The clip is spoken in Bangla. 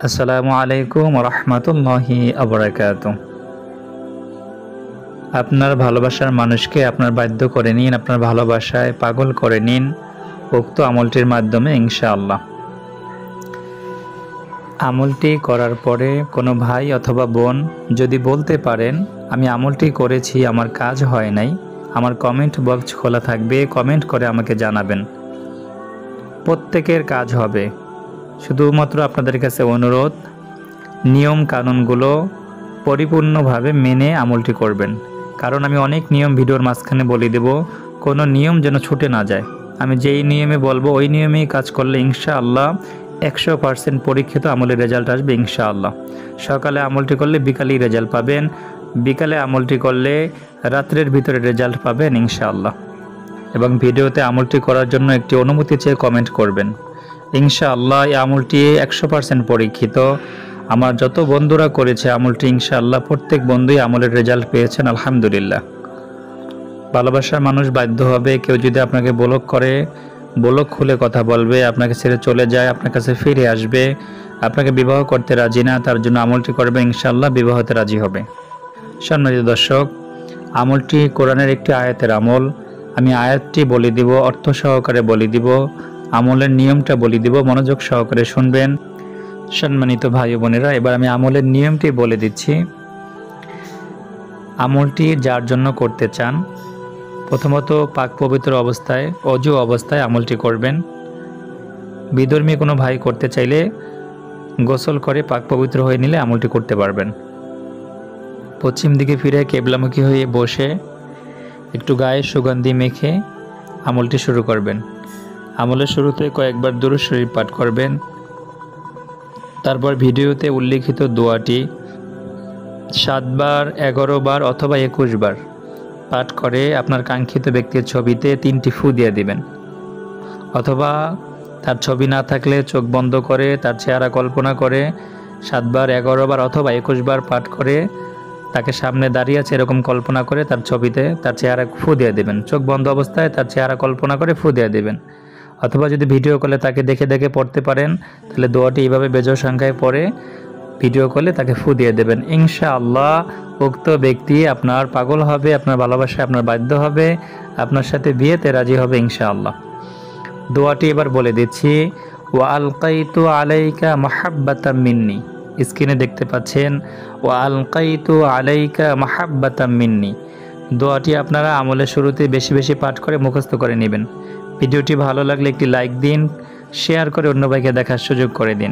আসসালামু আলাইকুম রহমতুল্লাহি আবরাকাতুহ। আপনার ভালোবাসার মানুষকে আপনার বাধ্য করে নিন, আপনার ভালোবাসায় পাগল করে নিন উক্ত আমলটির মাধ্যমে ইনশাআল্লাহ। আমলটি করার পরে কোনো ভাই অথবা বোন যদি বলতে পারেন আমি আমলটি করেছি আমার কাজ হয় নাই, আমার কমেন্ট বক্স খোলা থাকবে, কমেন্ট করে আমাকে জানাবেন। প্রত্যেকের কাজ হবে। শুধুমাত্র আপনাদের কাছে অনুরোধ, নিয়ম কানুনগুলো পরিপূর্ণভাবে মেনে আমলটি করবেন। কারণ আমি অনেক নিয়ম ভিডিওর মাঝখানে বলে দেব, কোনো নিয়ম যেন ছুটে না যায়। আমি যেই নিয়মে বলবো ওই নিয়মেই কাজ করলে ইনশাআল্লাহ 100% পরীক্ষিত আমলের রেজাল্ট আসবে ইনশাআল্লাহ। সকালে আমলটি করলে বিকালেই রেজাল্ট পাবেন, বিকালে আমলটি করলে রাত্রের ভিতরে রেজাল্ট পাবেন ইনশাআল্লাহ। এবং ভিডিওতে আমলটি করার জন্য একটি অনুমতি চেয়ে কমেন্ট করবেন ইনশাআল্লাহ। এই আমলটি 100% পরীক্ষিত। আমার যত বন্ধুরা করেছে আমলটি ইনশাআল্লাহ প্রত্যেক বন্ধুই আমলের রেজাল্ট পেয়েছেন আলহামদুলিল্লাহ। ভালোবাসার মানুষ বাধ্য হবে। কেউ যদি আপনাকে ব্লক করে, ব্লক খুলে কথা বলবে, আপনাকে ছেড়ে চলে যায়, আপনার কাছে ফিরে আসবে, আপনাকে বিবাহ করতে রাজি না, তার জন্য আমলটি করবে ইনশাআল্লাহ বিবাহতে রাজি হবে। সম্মানিত দর্শক, আমলটি কোরআনের একটি আয়াতের আমল। আমি আয়াতটি বলে দিব, অর্থ সহকারে বলে দিব, আমলের নিয়মটা বলে দিব, মনোযোগ সহকারে শুনবেন। সম্মানিত ভাই বোনেরা, এবার আমি আমলের নিয়মটি বলে দিচ্ছি। আমলটি যার জন্য করতে চান, প্রথমত পাক পবিত্র অবস্থায়, অজু অবস্থায় আমলটি করবেন। বিধর্মী কোনো ভাই করতে চাইলে গোসল করে পাক পবিত্র হয়ে নিলে আমলটি করতে পারবেন। পশ্চিম দিকে ফিরে কেবলামুখী হয়ে বসে একটু গায়ে সুগন্ধি মেখে আমলটি শুরু করবেন। আমলের শুরুতে কয়েকবার দুরূদ শরীফ পাঠ করবেন। তারপর ভিডিওতে উল্লিখিত দোয়াটি 7 বার, 11 বার অথবা 21 বার পাঠ করে আপনার কাঙ্ক্ষিত ব্যক্তির ছবিতে 3টি ফু দিয়ে দিবেন। অথবা তার ছবি না থাকলে চোখ বন্ধ করে তার চেহারা কল্পনা করে 7 বার, 11 বার অথবা 21 বার পাঠ করে তাকে সামনে দাঁড়িয়ে আছে এরকম কল্পনা করে তার ছবিতে তার চেহারা ফু দিয়ে দেবেন। চোখ বন্ধ অবস্থায় তার চেহারা কল্পনা করে ফু দিয়ে দেবেন। অথবা যদি ভিডিও কলে তাকে দেখে দেখে পড়তে পারেন তাহলে দোয়াটি এইভাবে বেজোড় সংখ্যায় পড়ে ভিডিও কলে তাকে ফু দিয়ে দেবেন। ইনশাআল্লাহ উক্ত ব্যক্তি আপনার পাগল হবে, আপনার ভালোবাসায় আপনার বাধ্য হবে, আপনার সাথে বিয়েতে রাজি হবে ইনশাআল্লাহ। দোয়াটি এবার বলে দিচ্ছি। ওয়া আলকাইতু আলাইকা মাহাব্বাতাম মিন্নি, স্ক্রিনে দেখতে পাচ্ছেন ওয়া আলকাইতু আলাইকা মাহাব্বাতাম মিন্নি। দোয়াটি আপনারা আমলের শুরুতে বেশি বেশি পাঠ করে মুখস্থ করে নেবেন। ভিডিওটি ভালো লাগলে একটি লাইক দিন, শেয়ার করে অন্য ভাইকে দেখার সুযোগ করে দিন।